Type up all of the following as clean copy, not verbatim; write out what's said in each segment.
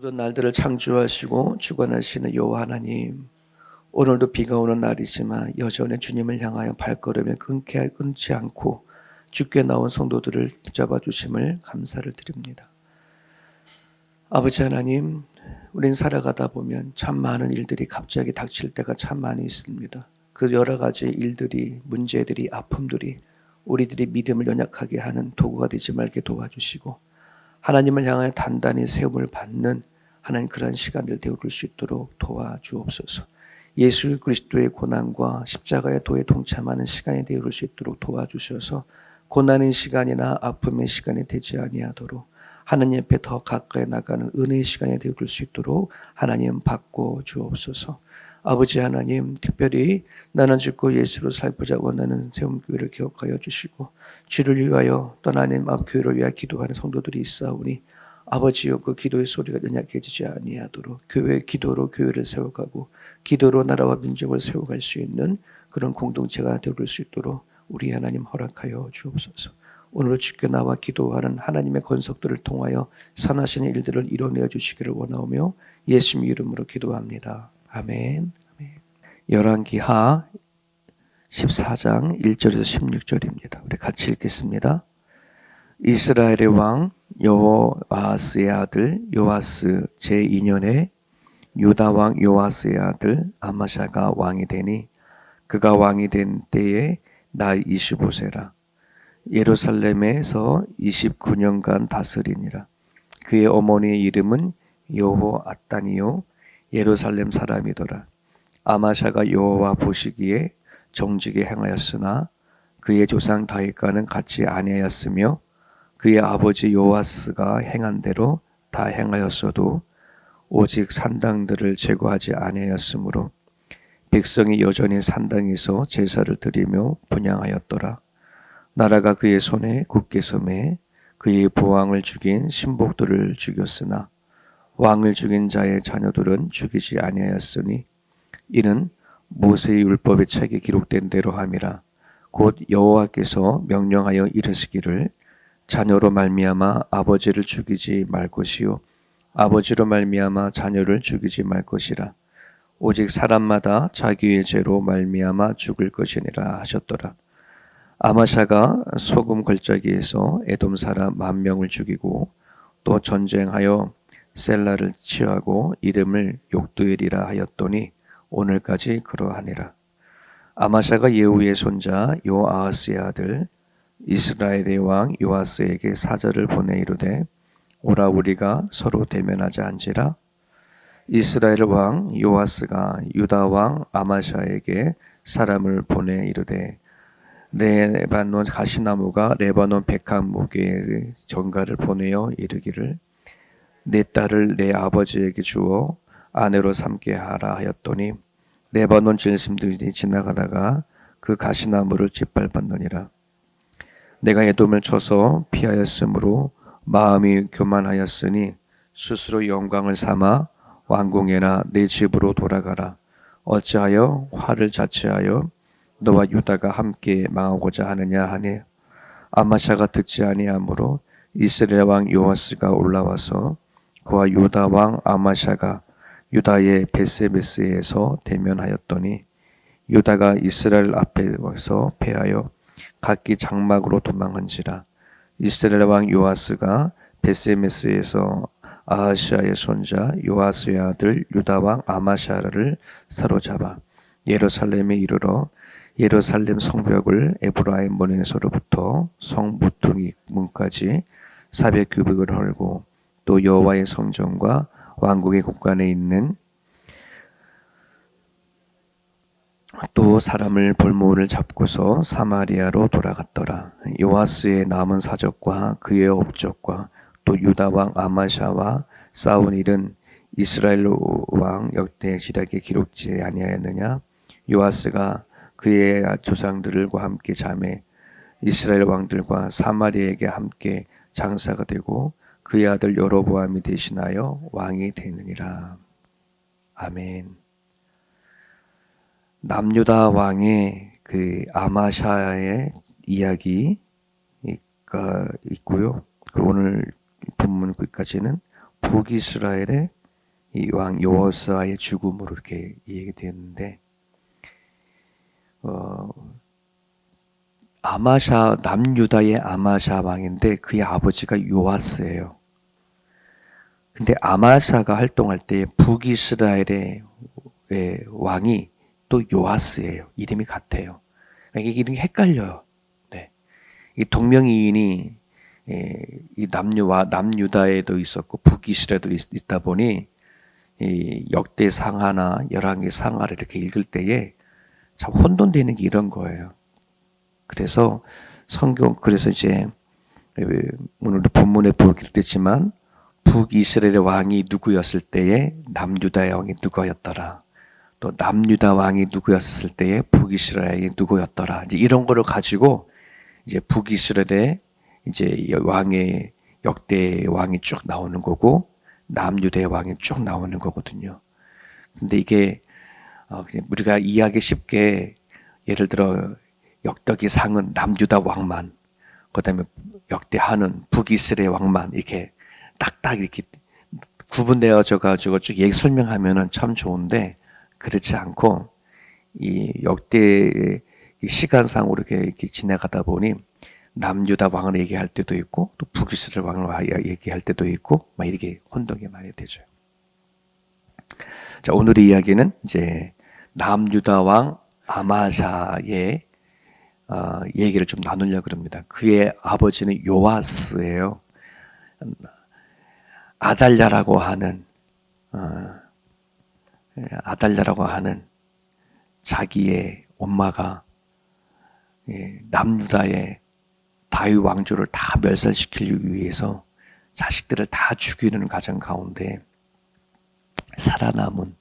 모든 날들을 창조하시고 주관하시는 여호와 하나님, 오늘도 비가 오는 날이지만 여전히 주님을 향하여 발걸음을 끊지 않고 주께 나온 성도들을 붙잡아 주심을 감사를 드립니다. 아버지 하나님, 우린 살아가다 보면 참 많은 일들이 갑자기 닥칠 때가 참 많이 있습니다. 그 여러 가지 일들이, 문제들이, 아픔들이 우리들이 믿음을 연약하게 하는 도구가 되지 말게 도와주시고, 하나님을 향하여 단단히 세움을 받는 하나님 그런 시간들 되어줄 수 있도록 도와주옵소서. 예수 그리스도의 고난과 십자가의 도에 동참하는 시간이 되어줄 수 있도록 도와주셔서 고난의 시간이나 아픔의 시간이 되지 아니하도록 하나님 앞에 더 가까이 나가는 은혜의 시간이 되어줄 수 있도록 하나님 바꿔 주옵소서. 아버지 하나님, 특별히 나는 죽고 예수로 살고자 원하는 세움교회를 기억하여 주시고, 주를 위하여 떠나는 앞 교회를 위하여 기도하는 성도들이 있사오니 아버지여, 그 기도의 소리가 연약해지지 아니하도록 교회의 기도로 교회를 세워가고 기도로 나라와 민족을 세워갈 수 있는 그런 공동체가 되어줄 수 있도록 우리 하나님 허락하여 주옵소서. 오늘 주께 나와 기도하는 하나님의 권속들을 통하여 선하신 일들을 이뤄내어 주시기를 원하오며 예수님 이름으로 기도합니다. 아멘. 열왕기하 14장 1절에서 16절입니다. 우리 같이 읽겠습니다. 이스라엘의 왕 여호아스의 아들 요아스 제2년에 유다 왕 요아스의 아들 아마샤가 왕이 되니 그가 왕이 된 때에 나이 25세라. 예루살렘에서 29년간 다스리니라. 그의 어머니의 이름은 여호아따니요 예루살렘 사람이더라. 아마샤가 여호와 보시기에 정직에 행하였으나 그의 조상 다윗과는 같이 아니하였으며 그의 아버지 요아스가 행한 대로 다 행하였어도 오직 산당들을 제거하지 아니하였으므로 백성이 여전히 산당에서 제사를 드리며 분향하였더라. 나라가 그의 손에 굳게 섬에 그의 보왕을 죽인 신복들을 죽였으나 왕을 죽인 자의 자녀들은 죽이지 아니하였으니 이는 모세의 율법의 책에 기록된 대로 함이라. 곧 여호와께서 명령하여 이르시기를 자녀로 말미암아 아버지를 죽이지 말 것이요 아버지로 말미암아 자녀를 죽이지 말 것이라. 오직 사람마다 자기의 죄로 말미암아 죽을 것이니라 하셨더라. 아마샤가 소금 걸작이에서 에돔 사람 10,000명을 죽이고 또 전쟁하여 셀라를 취하고 이름을 욕두엘이라 하였더니 오늘까지 그러하니라. 아마샤가 예후의 손자 요아스의 아들 이스라엘의 왕 요아스에게 사절을 보내 이르되 오라 우리가 서로 대면하자 한지라. 이스라엘 왕 요아스가 유다 왕 아마샤에게 사람을 보내 이르되 레바논 가시나무가 레바논 백합목의 전가를 보내어 이르기를 내 딸을 내 아버지에게 주어 아내로 삼게 하라 하였더니 레바논 질심들이 지나가다가 그 가시나무를 짓밟았느니라. 내가 에돔을 쳐서 피하였으므로 마음이 교만하였으니 스스로 영광을 삼아 왕궁에나 내 집으로 돌아가라. 어찌하여 화를 자취하여 너와 유다가 함께 망하고자 하느냐 하니 아마샤가 듣지 아니하므로 이스라엘 왕 요아스가 올라와서 그와 유다 왕 아마샤가 유다의 베세메스에서 대면하였더니 유다가 이스라엘 앞에 와서 패하여 각기 장막으로 도망한지라. 이스라엘 왕 요아스가 베세메스에서 아하시아의 손자 요아스의 아들 유다 왕 아마샤를 사로잡아 예루살렘에 이르러 예루살렘 성벽을 에브라임 문에서로부터 성 모퉁이 문까지 400규빗을 헐고 또 여호와의 성전과 왕국의 곳간에 있는 또 사람을 볼모를 잡고서 사마리아로 돌아갔더라. 요아스의 남은 사적과 그의 업적과 또 유다 왕 아마샤와 싸운 일은 이스라엘 왕 역대 지략에 기록지 아니하였느냐. 요아스가 그의 조상들과 함께 잠에 이스라엘 왕들과 사마리아에게 함께 장사가 되고 그의 아들 여로보암이 대신하여 왕이 되느니라. 아멘. 남유다 왕의 그 아마샤의 이야기가 있고요. 그리고 오늘 본문까지는 북이스라엘의 이 왕 여호사의 죽음으로 이렇게 얘기되었는데, 아마샤, 남유다의 아마샤 왕인데 그의 아버지가 요아스예요. 근데 아마샤가 활동할 때 북이스라엘의 왕이 또 요아스예요. 이름이 같아요. 이게 이름이 헷갈려요. 네. 이 동명이인이 이 남유다에도 있었고 북이스라엘도 있다 보니 이 역대 상하나 열왕기 상하를 이렇게 읽을 때에 참 혼돈되는 게 이런 거예요. 그래서 그래서 이제 오늘도 본문에 기록됐지만 북이스라엘의 왕이 누구였을 때에 남유다의 왕이 누구였더라. 또 남유다 왕이 누구였을 때에 북이스라엘이 누구였더라. 이제 이런 거를 가지고 이제 북이스라엘의 이제 왕의 역대 왕이 쭉 나오는 거고 남유다의 왕이 쭉 나오는 거거든요. 근데 이게 그냥 우리가 이해하기 쉽게 예를 들어 역덕이 상은 남유다 왕만, 그다음에 역대하는 북이스라엘 왕만 이렇게 딱딱 이렇게 구분되어져 가지고 쭉 얘기 설명하면은 참 좋은데 그렇지 않고 이 역대 시간상으로 이렇게 지나가다 보니 남유다 왕을 얘기할 때도 있고 또 북이스라엘 왕을 얘기할 때도 있고 막 이렇게 혼동이 많이 되죠. 자, 오늘의 이야기는 이제 남유다 왕 아마샤의 얘기를 좀 나누려고 합니다. 그의 아버지는 요아스예요. 아달랴라고 하는 자기의 엄마가 남유다의 다윗 왕조를 다 멸살시키기 위해서 자식들을 다 죽이는 과정 가운데 살아남은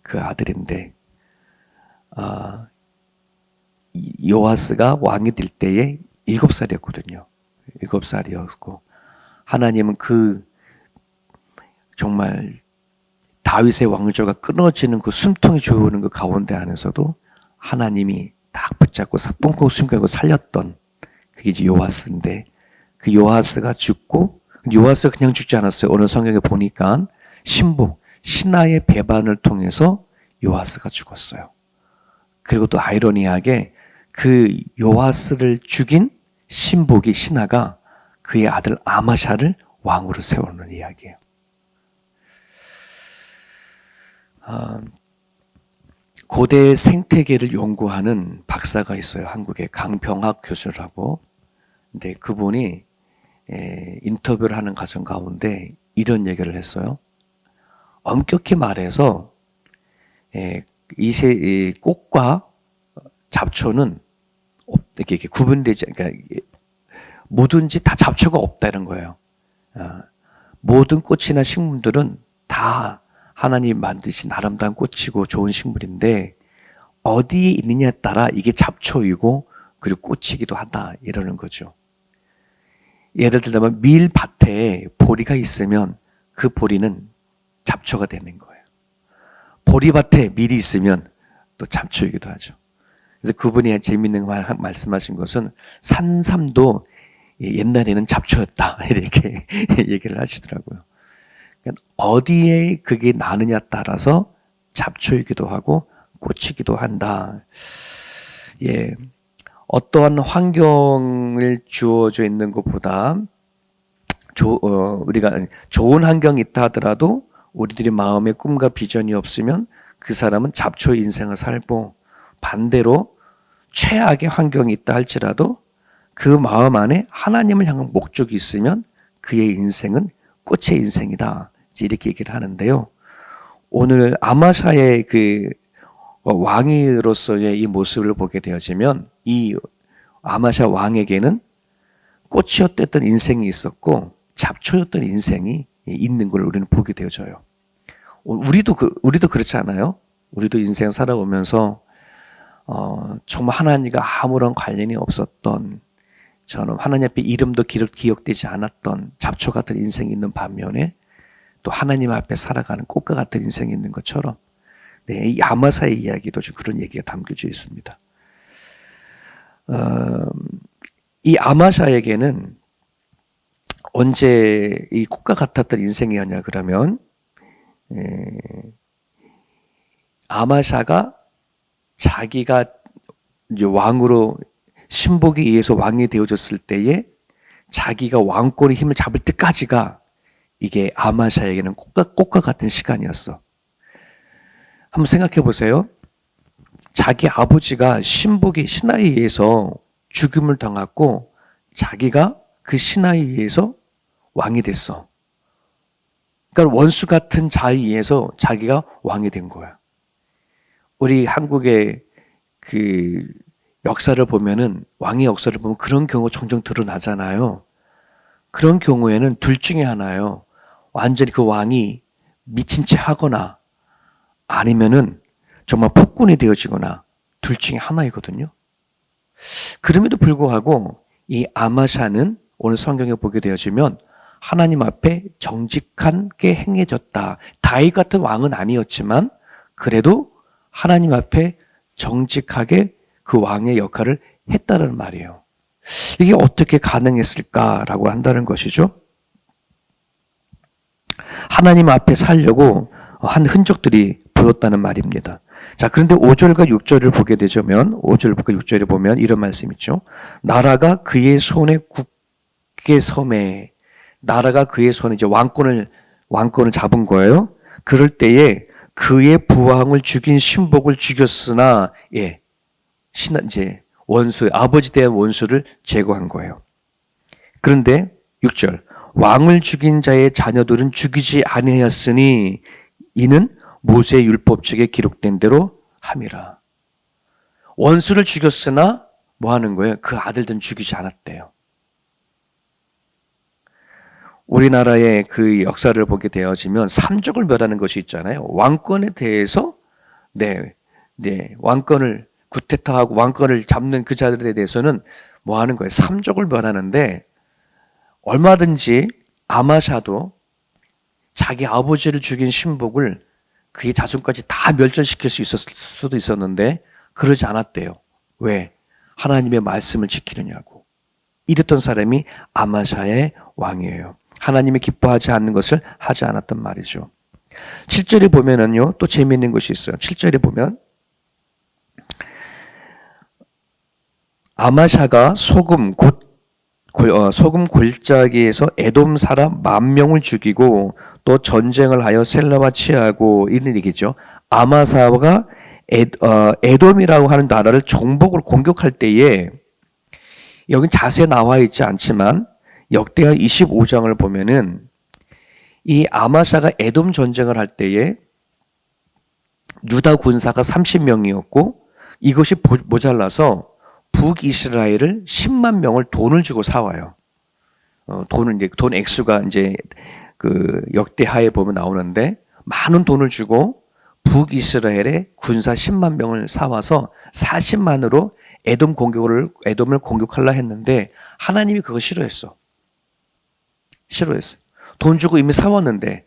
그 아들인데, 요아스가 왕이 될 때에 7살이었거든요. 7살이었고 하나님은 그 정말 다윗의 왕조가 끊어지는 그 숨통이 조여오는 그 가운데 안에서도 하나님이 딱 붙잡고 꽁꽁 숨기고 살렸던 그게 이제 요아스인데, 그 요아스가 죽고, 요아스가 그냥 죽지 않았어요. 오늘 성경에 보니까 신하의 배반을 통해서 요아스가 죽었어요. 그리고 또 아이러니하게 그 요아스를 죽인 신하가 그의 아들 아마샤를 왕으로 세우는 이야기예요. 고대 생태계를 연구하는 박사가 있어요. 한국에 강병학 교수라고. 근데 그분이 인터뷰를 하는 과정 가운데 이런 얘기를 했어요. 엄격히 말해서 이 꽃과 잡초는 이렇게 구분되지, 그러니까 뭐든지 다 잡초가 없다는 거예요. 모든 꽃이나 식물들은 다 하나님 만드신 아름다운 꽃이고 좋은 식물인데 어디에 있느냐에 따라 이게 잡초이고 그리고 꽃이기도 하다 이러는 거죠. 예를 들면 밀밭에 보리가 있으면 그 보리는 잡초가 되는 거예요. 보리밭에 밀이 있으면 또 잡초이기도 하죠. 그래서 그분이 재미있는 말씀하신 것은 산삼도 옛날에는 잡초였다 이렇게 얘기를 하시더라고요. 그러니까 어디에 그게 나느냐에 따라서 잡초이기도 하고 꽃이기도 한다. 예, 어떠한 환경을 주어져 있는 것보다 우리가 좋은 환경이 있다 하더라도 우리들의 마음에 꿈과 비전이 없으면 그 사람은 잡초의 인생을 살고, 반대로 최악의 환경이 있다 할지라도 그 마음 안에 하나님을 향한 목적이 있으면 그의 인생은 꽃의 인생이다. 이렇게 얘기를 하는데요. 오늘 아마샤의 그 왕으로서의 이 모습을 보게 되어지면 이 아마샤 왕에게는 꽃이었던 인생이 있었고 잡초였던 인생이 있는 걸 우리는 보게 되어져요. 우리도 그렇지 않아요? 우리도 인생 살아오면서 정말 하나님과 아무런 관련이 없었던, 저는 하나님 앞에 이름도 기억되지 않았던 잡초 같은 인생이 있는 반면에 또 하나님 앞에 살아가는 꽃과 같은 인생이 있는 것처럼, 네, 이 아마사의 이야기도 좀 그런 얘기가 담겨져 있습니다. 이 아마샤에게는 언제 이 꽃과 같았던 인생이었냐 그러면 아마샤가 자기가 이제 왕으로 신복에 의해서 왕이 되어졌을 때에 자기가 왕권의 힘을 잡을 때까지가 이게 아마샤에게는 꽃과 같은 시간이었어. 한번 생각해 보세요. 자기 아버지가 신복이 신하에 의해서 죽음을 당했고 자기가 그 신하에 의해서 왕이 됐어. 그러니까 원수 같은 자에 의해서 자기가 왕이 된 거야. 우리 한국의 그 역사를 보면은 왕의 역사를 보면 그런 경우가 종종 드러나잖아요. 그런 경우에는 둘 중에 하나예요. 완전히 그 왕이 미친 채 하거나 아니면은 정말 폭군이 되어지거나 둘 중에 하나이거든요. 그럼에도 불구하고 이 아마샤는 오늘 성경에 보게 되어지면 하나님 앞에 정직하게 행해졌다. 다윗 같은 왕은 아니었지만 그래도 하나님 앞에 정직하게 그 왕의 역할을 했다는 말이에요. 이게 어떻게 가능했을까라고 한다는 것이죠. 하나님 앞에 살려고 한 흔적들이 보였다는 말입니다. 자, 그런데 5절과 6절을 보게 되자면 5절과 6절에 보면 이런 말씀 있죠. 나라가 그의 손에 굳게 섬에 나라가 그의 손에 이제 왕권을 잡은 거예요. 그럴 때에 그의 부왕을 죽인 신복을 죽였으나 이제 원수 아버지 대한 원수를 제거한 거예요. 그런데 6절 왕을 죽인 자의 자녀들은 죽이지 아니하였으니 이는 모세 율법책에 기록된 대로 함이라. 원수를 죽였으나 뭐 하는 거예요? 그 아들들은 죽이지 않았대요. 우리나라의 그 역사를 보게 되어지면 삼족을 멸하는 것이 있잖아요. 왕권에 대해서 왕권을 구테타하고 왕권을 잡는 그 자들에 대해서는 뭐 하는 거예요? 삼족을 멸하는데 얼마든지 아마샤도 자기 아버지를 죽인 신복을 그의 자손까지 다 멸절시킬 수 있었을 수도 있었는데 그러지 않았대요. 왜? 하나님의 말씀을 지키느냐고. 이랬던 사람이 아마샤의 왕이에요. 하나님이 기뻐하지 않는 것을 하지 않았단 말이죠. 7절에 보면은요, 또 재미있는 것이 있어요. 7절에 보면 아마샤가 소금 골짜기에서 에돔 사람 10,000명을 죽이고 또 전쟁을 하여 셀라와 취하고 이런 얘기죠. 아마사가 에돔이라고 하는 나라를 정복을 공격할 때에 여기 자세히 나와 있지 않지만 역대하 25장을 보면은 이 아마샤가 에돔 전쟁을 할 때에 유다 군사가 30명이었고 이것이 모자라서 북이스라엘을 10만 명을 돈을 주고 사와요. 돈 액수가 이제 그 역대하에 보면 나오는데 많은 돈을 주고 북이스라엘의 군사 10만 명을 사와서 40만으로 에돔을 공격하려 했는데 하나님이 그거 싫어했어요. 돈 주고 이미 사왔는데,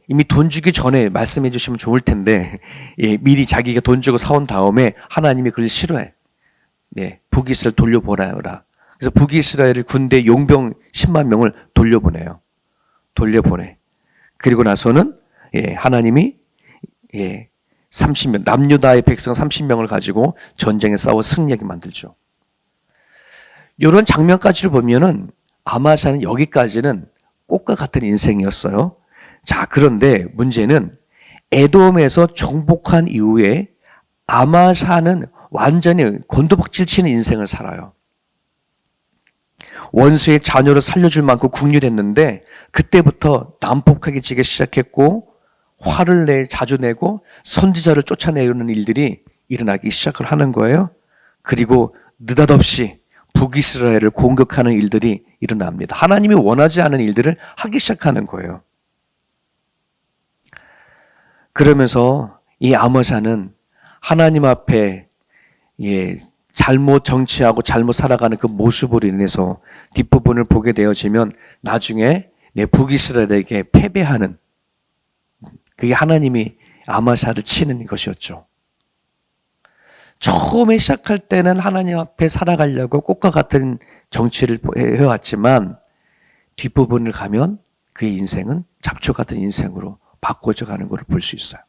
이미 돈 주기 전에 말씀해 주시면 좋을 텐데, 미리 자기가 돈 주고 사온 다음에 하나님이 그걸 싫어해. 북이스라엘 돌려보내라. 그래서 북이스라엘 군대 용병 10만 명을 돌려보내. 그리고 나서는 하나님이 30명 남유다의 백성 30명을 가지고 전쟁에 싸워 승리하게 만들죠. 이런 장면까지를 보면은 아마샤는 여기까지는 꽃과 같은 인생이었어요. 자, 그런데 문제는 에돔에서 정복한 이후에 아마샤는 완전히 곤두박질 치는 인생을 살아요. 원수의 자녀를 살려줄 만큼 국률했는데 그때부터 난폭하게 지기 시작했고 화를 자주 내고 선지자를 쫓아내는 일들이 일어나기 시작을 하는 거예요. 그리고 느닷없이 북이스라엘을 공격하는 일들이 일어납니다. 하나님이 원하지 않은 일들을 하기 시작하는 거예요. 그러면서 이 아마샤는 하나님 앞에 잘못 정치하고 잘못 살아가는 그 모습으로 인해서 뒷부분을 보게 되어지면 나중에 북이스라엘에게 패배하는 그게 하나님이 아마샤를 치는 것이었죠. 처음에 시작할 때는 하나님 앞에 살아가려고 꽃과 같은 정치를 해왔지만 뒷부분을 가면 그의 인생은 잡초 같은 인생으로 바꿔져 가는 것을 볼 수 있어요.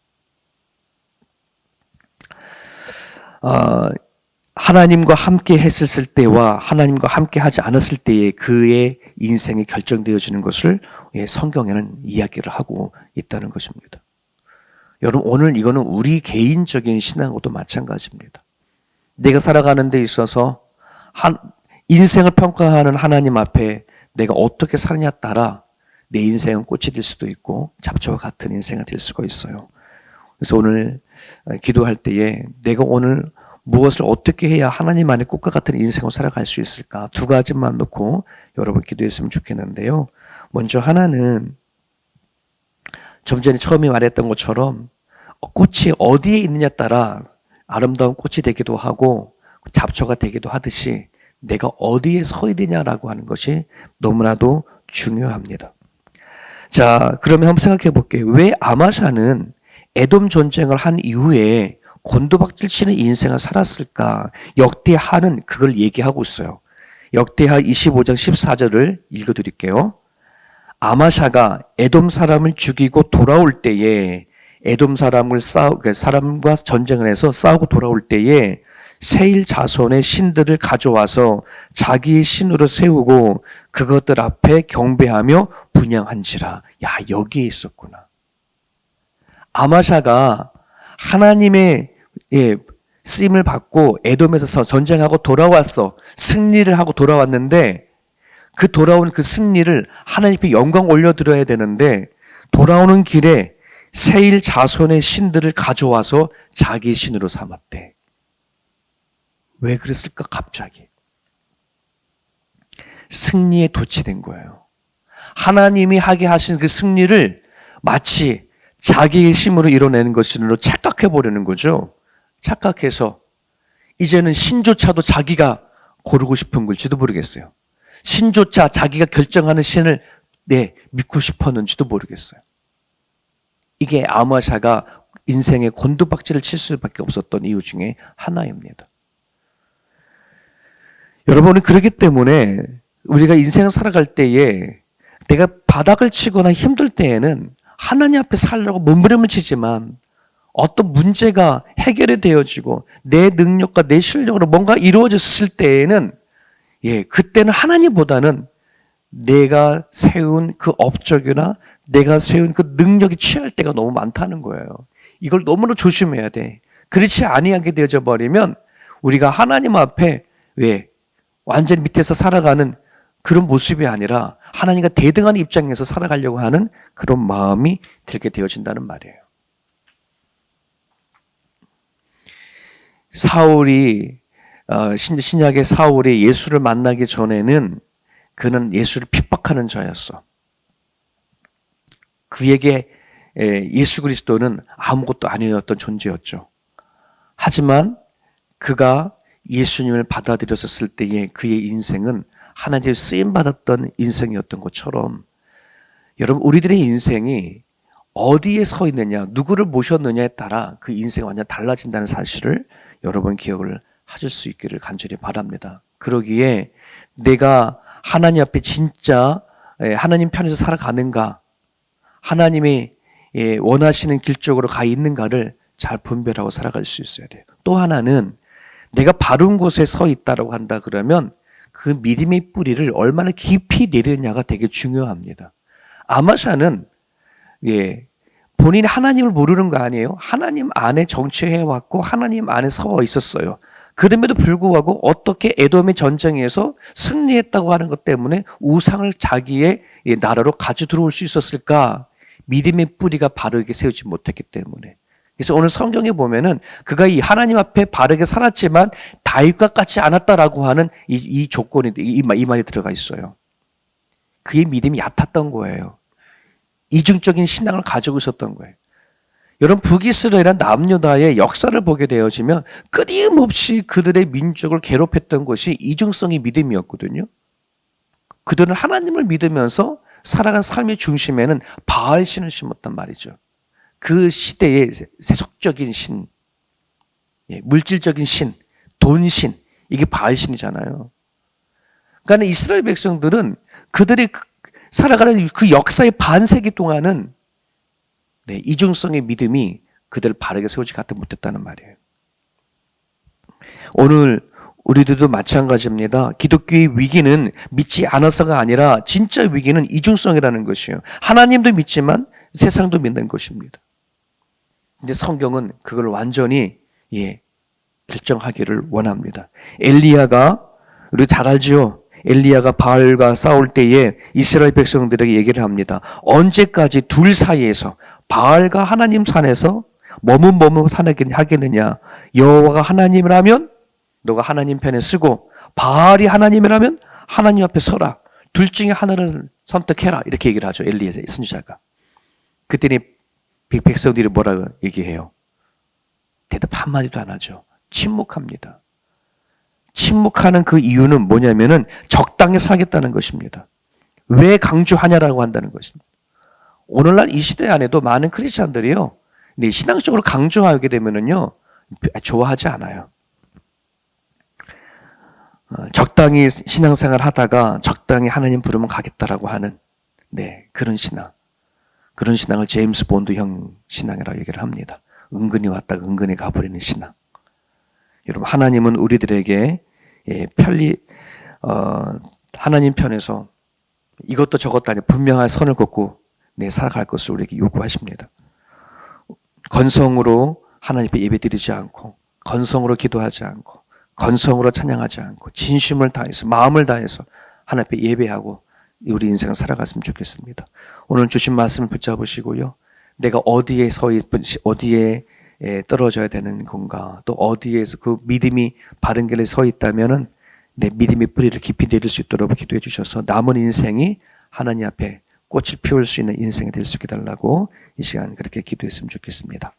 하나님과 함께 했을 때와 하나님과 함께 하지 않았을 때의 그의 인생이 결정되어지는 것을 성경에는 이야기를 하고 있다는 것입니다. 여러분, 오늘 이거는 우리 개인적인 신앙과도 마찬가지입니다. 내가 살아가는 데 있어서 인생을 평가하는 하나님 앞에 내가 어떻게 사느냐에 따라 내 인생은 꽃이 될 수도 있고 잡초와 같은 인생이 될 수가 있어요. 그래서 오늘 기도할 때에 내가 오늘 무엇을 어떻게 해야 하나님 안에 꽃과 같은 인생을 살아갈 수 있을까? 두 가지만 놓고 여러분 기도했으면 좋겠는데요. 먼저 하나는 좀 전에 처음에 말했던 것처럼 꽃이 어디에 있느냐에 따라 아름다운 꽃이 되기도 하고 잡초가 되기도 하듯이 내가 어디에 서야 되냐라고 하는 것이 너무나도 중요합니다. 자, 그러면 한번 생각해 볼게요. 왜 아마샤는 에돔 전쟁을 한 이후에 곤두박질 치는 인생을 살았을까? 역대하는 그걸 얘기하고 있어요. 역대하 25장 14절을 읽어드릴게요. 아마샤가 에돔 사람을 죽이고 돌아올 때에 에돔 사람과 전쟁을 해서 싸우고 돌아올 때에 세일 자손의 신들을 가져와서 자기의 신으로 세우고 그것들 앞에 경배하며 분향한지라. 야, 여기에 있었구나. 아마샤가 하나님의 쓰임을 받고 에돔에서 전쟁하고 돌아왔어. 승리를 하고 돌아왔는데 그 돌아온 그 승리를 하나님께 영광 올려드려야 되는데 돌아오는 길에 세일 자손의 신들을 가져와서 자기 신으로 삼았대. 왜 그랬을까 갑자기? 승리에 도취된 거예요. 하나님이 하게 하신 그 승리를 마치 자기의 힘으로 이뤄내는 것으로 착각해버리는 거죠. 착각해서 이제는 신조차도 자기가 고르고 싶은 걸지도 모르겠어요. 신조차 자기가 결정하는 신을 믿고 싶었는지도 모르겠어요. 이게 아마샤가 인생의 곤두박질을 칠 수밖에 없었던 이유 중에 하나입니다. 여러분은 그렇기 때문에 우리가 인생을 살아갈 때에 내가 바닥을 치거나 힘들 때에는 하나님 앞에 살려고 몸부림을 치지만 어떤 문제가 해결이 되어지고 내 능력과 내 실력으로 뭔가 이루어졌을 때에는 그때는 하나님보다는 내가 세운 그 업적이나 내가 세운 그 능력이 취할 때가 너무 많다는 거예요. 이걸 너무나 조심해야 돼. 그렇지 아니하게 되어져 버리면 우리가 하나님 앞에 완전 밑에서 살아가는 그런 모습이 아니라 하나님과 대등한 입장에서 살아가려고 하는 그런 마음이 들게 되어진다는 말이에요. 신약의 사울이 예수를 만나기 전에는 그는 예수를 핍박하는 자였어. 그에게 예수 그리스도는 아무것도 아니었던 존재였죠. 하지만 그가 예수님을 받아들였을 때의 그의 인생은 하나님의 쓰임받았던 인생이었던 것처럼 여러분 우리들의 인생이 어디에 서 있느냐 누구를 모셨느냐에 따라 그 인생이 완전 달라진다는 사실을 여러분 기억을 하실 수 있기를 간절히 바랍니다. 그러기에 내가 하나님 앞에 진짜 하나님 편에서 살아가는가 하나님이 원하시는 길 쪽으로 가 있는가를 잘 분별하고 살아갈 수 있어야 돼요. 또 하나는 내가 바른 곳에 서 있다고 한다 그러면 그 믿음의 뿌리를 얼마나 깊이 내리느냐가 되게 중요합니다. 아마샤는 본인이 하나님을 모르는 거 아니에요? 하나님 안에 정치해왔고 하나님 안에 서 있었어요. 그럼에도 불구하고 어떻게 에돔의 전쟁에서 승리했다고 하는 것 때문에 우상을 자기의 나라로 가져 들어올 수 있었을까? 믿음의 뿌리가 바르게 세우지 못했기 때문에. 그래서 오늘 성경에 보면은 그가 이 하나님 앞에 바르게 살았지만 다윗과 같지 않았다라고 하는 이 조건이 이 말이 들어가 있어요. 그의 믿음이 얕았던 거예요. 이중적인 신앙을 가지고 있었던 거예요. 여러분 북이스라엘이란 남유다의 역사를 보게 되어지면 끊임없이 그들의 민족을 괴롭혔던 것이 이중성의 믿음이었거든요. 그들은 하나님을 믿으면서 살아간 삶의 중심에는 바알신을 심었단 말이죠. 그 시대의 세속적인 신, 물질적인 신, 돈신, 이게 바알신이잖아요. 그러니까 이스라엘 백성들은 그들의 살아가는 그 역사의 반세기 동안은 이중성의 믿음이 그들을 바르게 세우지 못했다는 말이에요. 오늘 우리들도 마찬가지입니다. 기독교의 위기는 믿지 않아서가 아니라 진짜 위기는 이중성이라는 것이에요. 하나님도 믿지만 세상도 믿는 것입니다. 근데 성경은 그걸 완전히 결정하기를 원합니다. 엘리야가, 우리 잘 알지요? 엘리야가 바알과 싸울 때에 이스라엘 백성들에게 얘기를 합니다. 언제까지 둘 사이에서, 바알과 하나님 산에서 머뭇하겠느냐. 여호와가 하나님이라면 너가 하나님 편에 서고, 바알이 하나님이라면 하나님 앞에 서라. 둘 중에 하나를 선택해라. 이렇게 얘기를 하죠. 엘리야 선지자가. 그때니 백성들이 뭐라고 얘기해요? 대답 한마디도 안 하죠. 침묵합니다. 침묵하는 그 이유는 뭐냐면은 적당히 살겠다는 것입니다. 왜 강조하냐라고 한다는 것입니다. 오늘날 이 시대 안에도 많은 크리스찬들이요, 신앙적으로 강조하게 되면은요, 좋아하지 않아요. 적당히 신앙생활 하다가 적당히 하나님 부르면 가겠다라고 하는 그런 신앙. 그런 신앙을 제임스 본드형 신앙이라고 얘기를 합니다. 은근히 왔다가 은근히 가버리는 신앙. 여러분, 하나님은 우리들에게 하나님 편에서 이것도 저것도 아니라 분명한 선을 긋고 살아갈 것을 우리에게 요구하십니다. 건성으로 하나님 앞에 예배드리지 않고, 건성으로 기도하지 않고, 건성으로 찬양하지 않고, 진심을 다해서, 마음을 다해서 하나님 앞에 예배하고 우리 인생을 살아갔으면 좋겠습니다. 오늘 주신 말씀을 붙잡으시고요. 내가 어디에 떨어져야 되는 건가, 또 어디에서 그 믿음이 바른 길에 서 있다면은 내 믿음의 뿌리를 깊이 내릴 수 있도록 기도해 주셔서 남은 인생이 하나님 앞에 꽃을 피울 수 있는 인생이 될 수 있게 달라고 이 시간 그렇게 기도했으면 좋겠습니다.